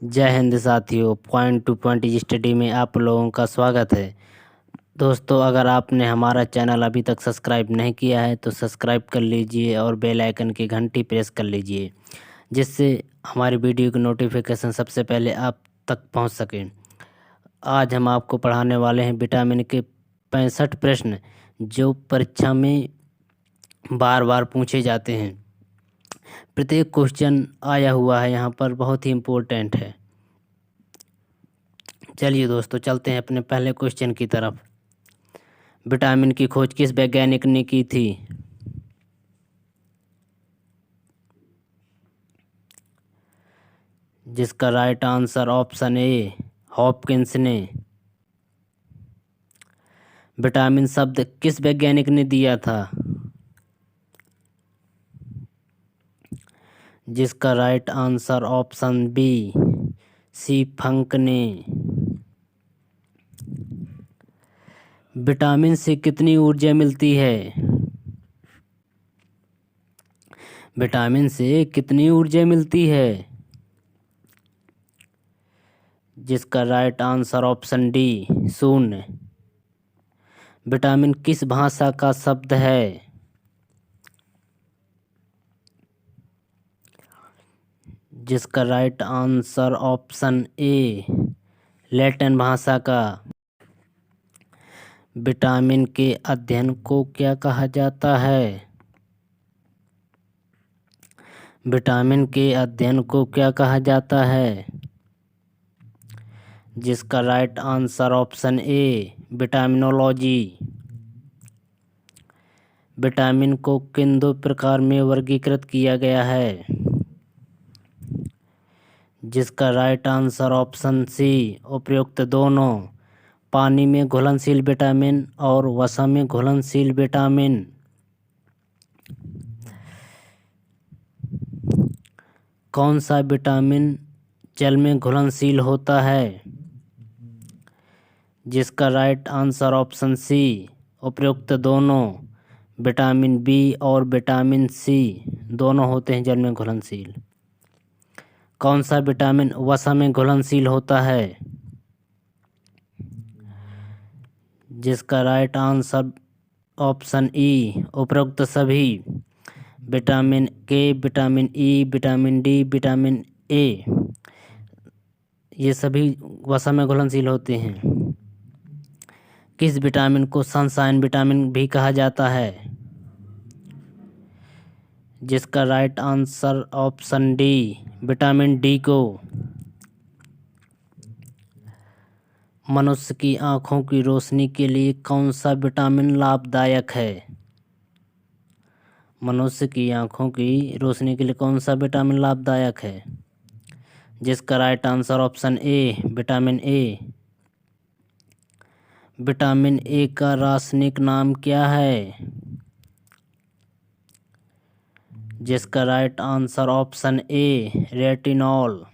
जय हिंद साथियों, point two point study में आप लोगों का स्वागत है। दोस्तों, अगर आपने हमारा चैनल अभी तक सब्सक्राइब नहीं किया है तो सब्सक्राइब कर लीजिए और बेल आइकन की घंटी प्रेस कर लीजिए, जिससे हमारी वीडियो की नोटिफिकेशन सबसे पहले आप तक पहुंच सके। आज हम आपको पढ़ाने वाले हैं विटामिन के 65 प्रश्न जो परीक्षा में बार बार पूछे जाते हैं। प्रत्येक क्वेश्चन आया हुआ है यहाँ पर, बहुत ही इम्पोर्टेंट है। चलिए दोस्तों, चलते हैं अपने पहले क्वेश्चन की तरफ। विटामिन की खोज किस वैज्ञानिक ने की थी? जिसका right answer option A Hopkins ने। विटामिन शब्द किस वैज्ञानिक ने दिया था? जिसका right answer option B C Funk ने। विटामिन से कितनी ऊर्जा मिलती है? विटामिन से कितनी ऊर्जा मिलती है? जिसका राइट आंसर ऑप्शन डी शून्य। विटामिन किस भाषा का शब्द है? जिसका राइट आंसर ऑप्शन ए लैटिन भाषा का। विटामिन के अध्ययन को क्या कहा जाता है? विटामिन के अध्ययन को क्या कहा जाता है? जिसका right answer option A vitaminology. Vitamin को किन दो प्रकार में वर्गीकृत किया गया है? जिसका राइट आंसर ऑप्शन सी उपयुक्त दोनों। पानी में घुलनशील विटामिन और वसा में घुलनशील विटामिन। कौन सा विटामिन जल में घुलनशील होता है? जिसका राइट आंसर ऑप्शन सी उपयुक्त दोनों। विटामिन बी और विटामिन सी दोनों होते हैं जल में घुलनशील। कौन सा विटामिन वसा में घुलनशील होता है? जिसका राइट आंसर ऑप्शन ई उपरोक्त सभी। विटामिन के, vitamin E, vitamin D, vitamin A, ये सभी वसा में घुलनशील होते हैं। किस विटामिन को सनशाइन विटामिन भी कहा जाता है? जिसका right answer option D vitamin D को। मनुष्य की आंखों की रोशनी के लिए कौन सा विटामिन लाभदायक है? मनुष्य की आंखों की रोशनी के लिए कौन सा विटामिन लाभदायक है? जिसका right answer option A vitamin A. Vitamin A का रासायनिक नाम क्या है? जिसका राइट आंसर ऑप्शन ए रेटिनॉल।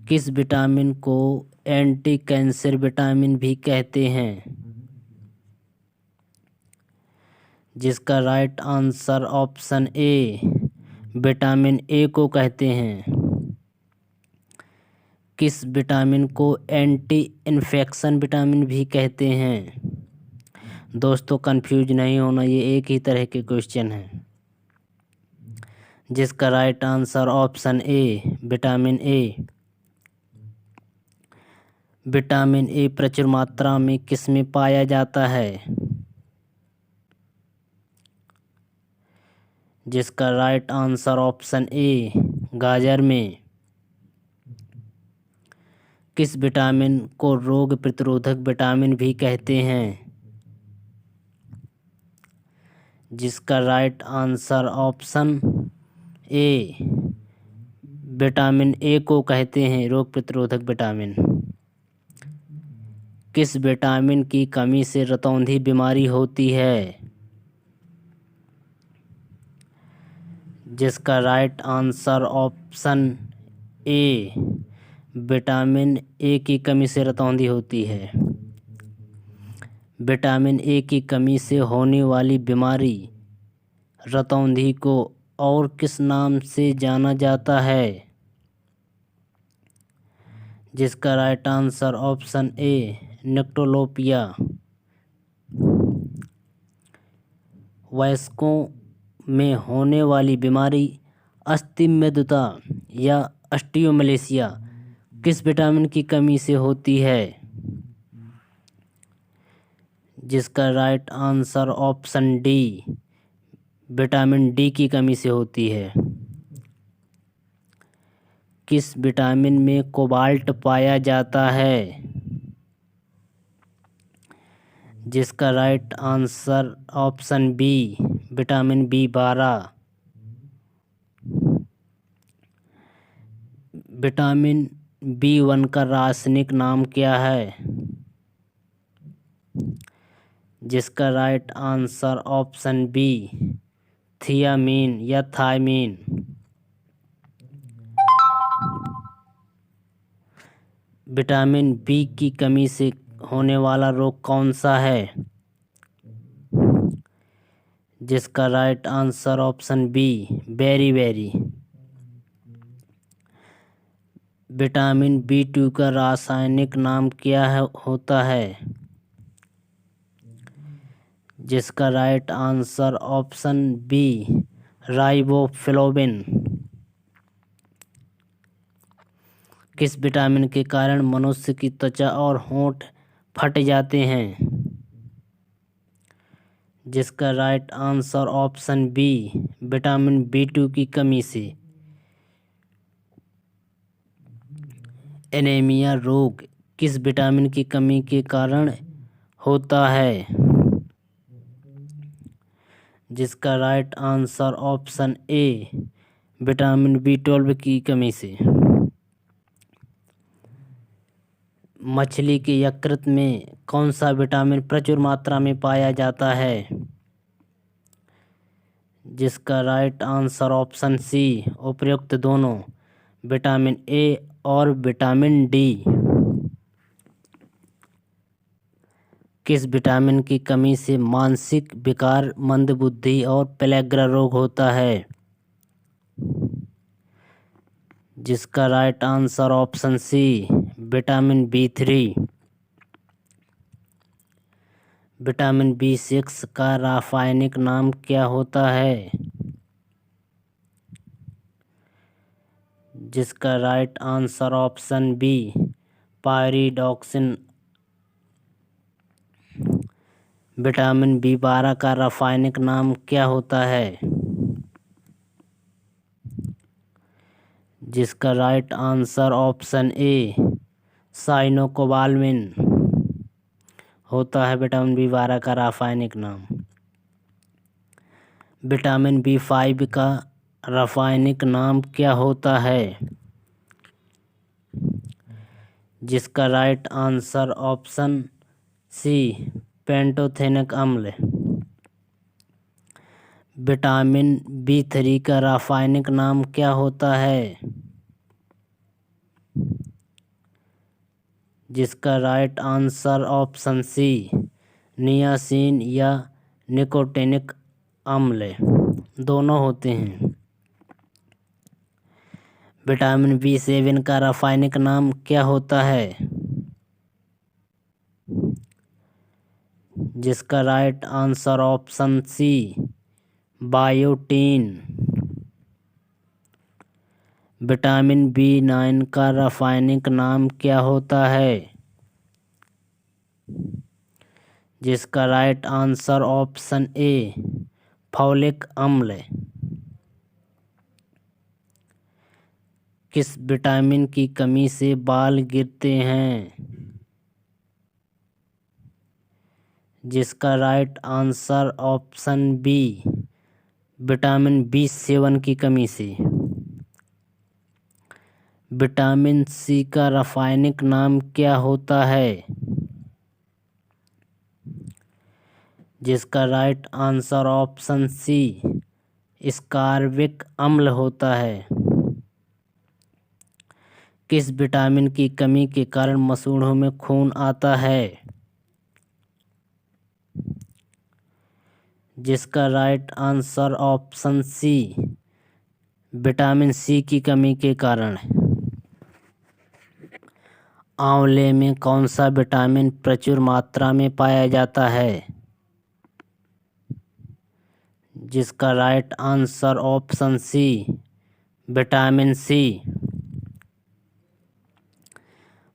किस विटामिन को एंटी कैंसर विटामिन भी कहते हैं? जिसका right answer option A vitamin A को कहते हैं। किस विटामिन को एंटी इन्फेक्शन विटामिन भी कहते हैं? दोस्तों, कंफ्यूज नहीं होना, ये एक ही तरह के क्वेश्चन हैं। जिसका right answer option A vitamin A. Vitamin A प्रचुर मात्रा में किस में पाया जाता है? जिसका राइट आंसर ऑप्शन ए गाजर में। किस विटामिन को रोग प्रतिरोधक विटामिन भी कहते हैं? जिसका right answer option A vitamin A को कहते हैं रोग प्रतिरोधक विटामिन। किस विटामिन की कमी से रतौंधी बीमारी होती है? जिसका right answer option A vitamin A की कमी से रतौंधी होती है। विटामिन ए की कमी से होने वाली बीमारी रतौंधी को और किस नाम से जाना जाता है? जिसका राइट आंसर ऑप्शन ए निक्टोलोपिया। वयस्कों में होने वाली बीमारी अस्थिमज्जता या ऑस्टियोमलेशिया किस विटामिन की कमी से होती है? जिसका right answer option D vitamin D की कमी से होती है। किस विटामिन में कोबाल्ट पाया जाता है? जिसका right answer option B vitamin B12। Vitamin B1 का रासायनिक नाम क्या है? जिसका right answer option B thiamine या थायमीन। विटामिन बी की कमी से होने वाला रोग कौन सा है? जिसका right answer option B beriberi. Vitamin B2 का रासायनिक नाम क्या होता है? जिसका right answer option B riboflavin. किस विटामिन के कारण मनुष्य की त्वचा और होंठ फट जाते हैं? जिसका right answer option B vitamin B2 की कमी से। एनीमिया रोग किस विटामिन की कमी के कारण होता है? जिसका right answer option A vitamin B12 की कमी से। मछली के यकृत में कौन सा विटामिन प्रचुर मात्रा में पाया जाता है? जिसका राइट आंसर ऑप्शन सी उपयुक्त दोनों विटामिन ए और विटामिन डी। किस विटामिन की कमी से मानसिक विकार, मंदबुद्धि और पेलेग्रा रोग होता है? जिसका right answer option C vitamin B3। Vitamin B6 का रासायनिक नाम क्या होता है? जिसका right answer option B pyridoxine. Vitamin B12 का रासायनिक नाम क्या होता है? जिसका right answer option A cyanocobalamin होता है विटामिन B12 का रासायनिक नाम। विटामिन B5 का रासायनिक नाम क्या होता है? जिसका right answer option C pantothenic अम्ल। विटामिन B3 का रासायनिक नाम क्या होता है? जिसका right answer option C niacin या निकोटिनिक अम्ल दोनों होते हैं। विटामिन B7 का रासायनिक नाम क्या होता है? जिसका right answer option C biotin. Vitamin B9 का रासायनिक नाम क्या होता है? जिसका right answer option A folic अम्ल। किस विटामिन की कमी से बाल गिरते हैं? जिसका right answer option B vitamin B7 की कमी से। विटामिन सी का रासायनिक नाम क्या होता है? जिसका राइट आंसर ऑप्शन सी स्कारबिक अम्ल होता है। किस विटामिन की कमी के कारण मसूड़ों में खून आता है? जिसका right answer option C vitamin C की कमी के कारण। आंवले में कौन सा विटामिन प्रचुर मात्रा में पाया जाता है? जिसका right answer option C, vitamin C.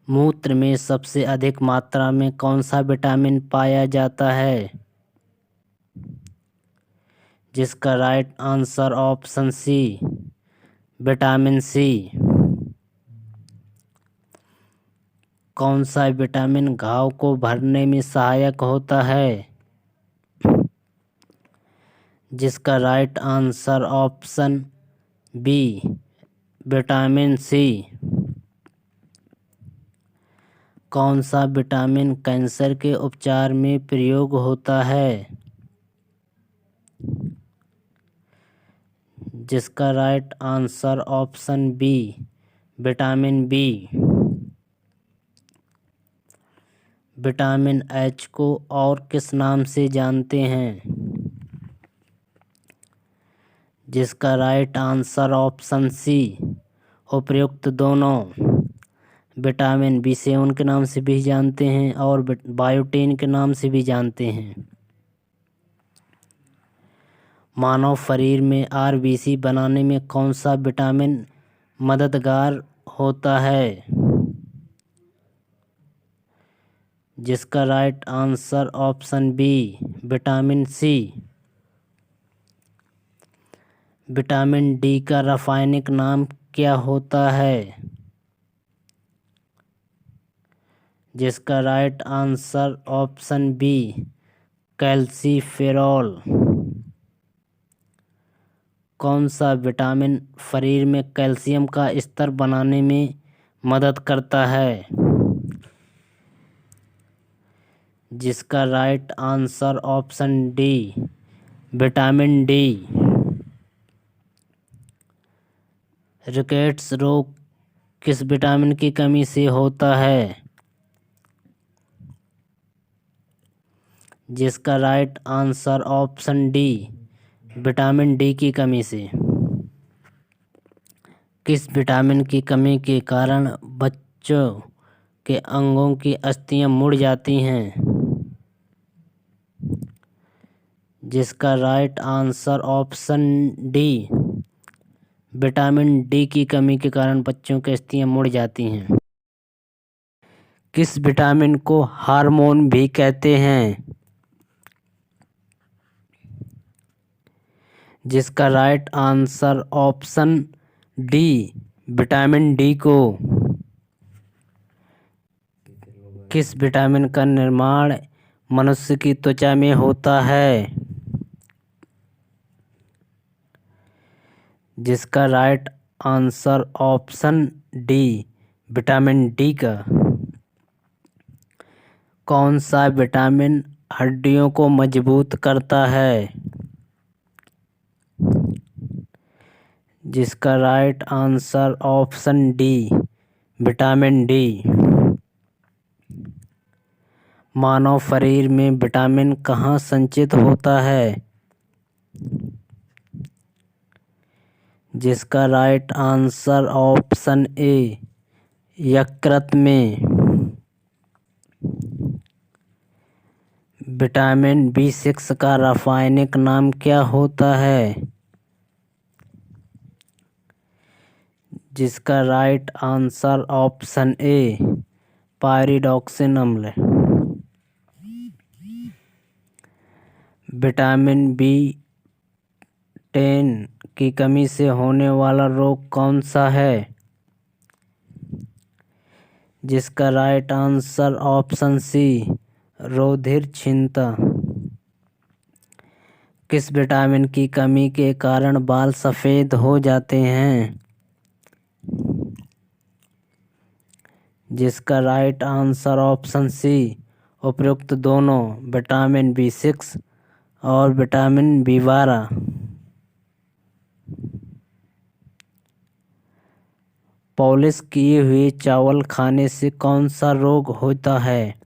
मूत्र में सबसे अधिक मात्रा में कौन सा विटामिन पाया जाता है? जिसका right answer option C, vitamin C. कौन सा विटामिन घाव को भरने में सहायक होता है? जिसका right answer option B, vitamin C. कौन सा विटामिन कैंसर के उपचार में प्रयोग होता है? जिसका right answer option B, vitamin B. Vitamin H को और किस नाम से जानते हैं? जिसका राइट आंसर ऑप्शन सी, उपर्युक्त दोनों। विटामिन B7 के नाम से भी जानते हैं और बायोटिन के नाम से भी जानते हैं। मानव शरीर में RBC बनाने में कौन सा विटामिन मददगार होता है? जिसका right answer option B, vitamin C. Vitamin D का रासायनिक नाम क्या होता है? जिसका right answer option B, calciferol. कौन सा विटामिन शरीर में कैल्शियम का स्तर बनाने में मदद करता है? जिसका right answer option D, vitamin D. Rickets रोग किस विटामिन की कमी से होता है? जिसका right answer option D, vitamin D की कमी से। किस विटामिन की कमी के कारण बच्चों के अंगों की अस्थियां मुड़ जाती हैं? जिसका right answer option D, vitamin D की कमी के कारण बच्चों की अस्थियां मुड़ जाती हैं। किस विटामिन को हार्मोन भी कहते हैं? जिसका right answer option D, vitamin D को। किस विटामिन का निर्माण मनुष्य की त्वचा में होता है? जिसका right answer option D, vitamin D का। कौन सा विटामिन हड्डियों को मजबूत करता है? जिसका right answer option D, vitamin D. मानव शरीर में विटामिन कहाँ संचित होता है? जिसका राइट आंसर ऑप्शन ए, यकृत में। विटामिन B6 का रासायनिक नाम क्या होता है? जिसका राइट आंसर ऑप्शन ए, पायरिडॉक्सिन अम्ल। विटामिन B10 की कमी से होने वाला रोग कौन सा है? जिसका राइट आंसर ऑप्शन सी, रुधिर क्षीणता। किस विटामिन की कमी के कारण बाल सफेद हो जाते हैं? जिसका राइट आंसर ऑप्शन सी, उपर्युक्त दोनों, विटामिन B6 और विटामिन B12। पॉलिश किए हुए चावल खाने से कौन सा रोग होता है?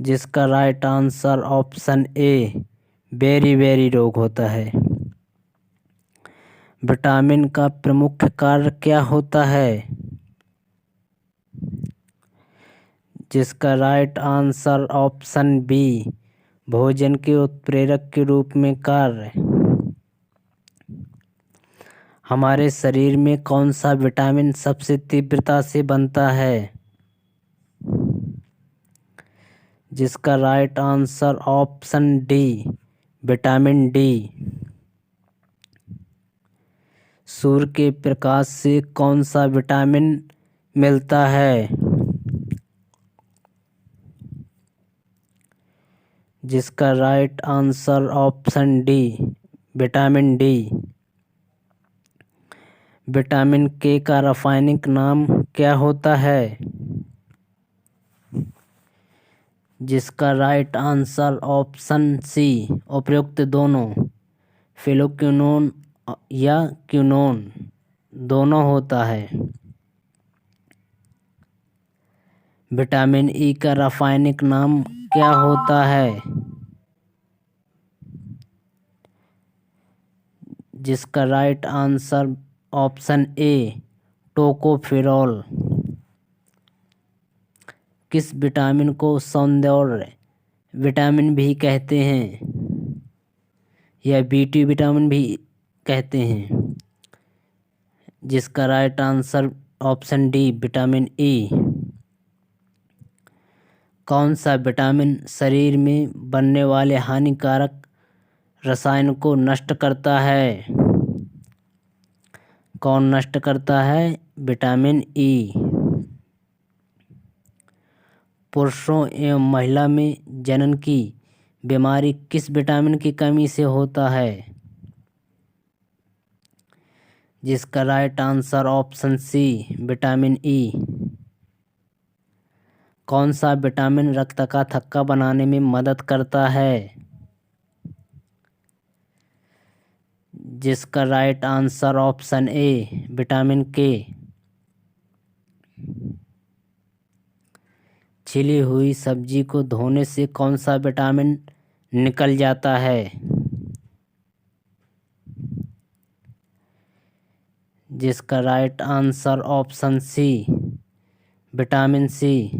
जिसका right answer option A, beriberi रोग होता है। विटामिन का प्रमुख कार्य क्या होता है? जिसका राइट आंसर ऑप्शन बी, भोजन के उत्प्रेरक के रूप में कार्य। हमारे शरीर में कौन सा विटामिन सबसे तीव्रता से बनता है? जिसका right answer option D, vitamin D. सूर्य के प्रकाश से कौन सा विटामिन मिलता है? जिसका right answer option D, vitamin D. Vitamin K का रासायनिक नाम क्या होता है? जिसका राइट आंसर ऑप्शन सी, उपयुक्त दोनों, फिलोक्विनोन या क्विनोन दोनों होता है। विटामिन ई का रासायनिक नाम क्या होता है? जिसका राइट आंसर ऑप्शन ए, टोकोफेरॉल। किस विटामिन को सौंदर्य विटामिन भी कहते हैं या बी2 विटामिन भी कहते हैं? जिसका right answer option D, vitamin E. कौन सा विटामिन शरीर में बनने वाले हानिकारक रसायन को नष्ट करता है? कौन नष्ट करता है? Vitamin E. पुरुषों एवं महिला में जनन की बीमारी किस विटामिन की कमी से होता है? जिसका right answer option C, vitamin E. कौन सा विटामिन रक्त का थक्का बनाने में मदद करता है? जिसका राइट आंसर ऑप्शन ए, विटामिन के। छिली हुई सब्जी को धोने से कौन सा विटामिन निकल जाता है? जिसका right answer option C, vitamin C.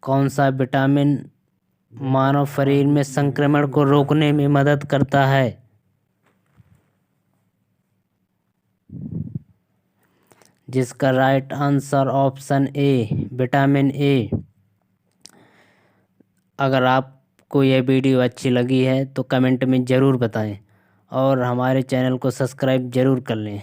कौन सा विटामिन मानव शरीर में संक्रमण को रोकने में मदद करता है? जिसका right answer option A, vitamin A. अगर आपको यह वीडियो अच्छी लगी है तो कमेंट में ज़रूर बताएं और हमारे चैनल को सब्सक्राइब ज़रूर कर लें।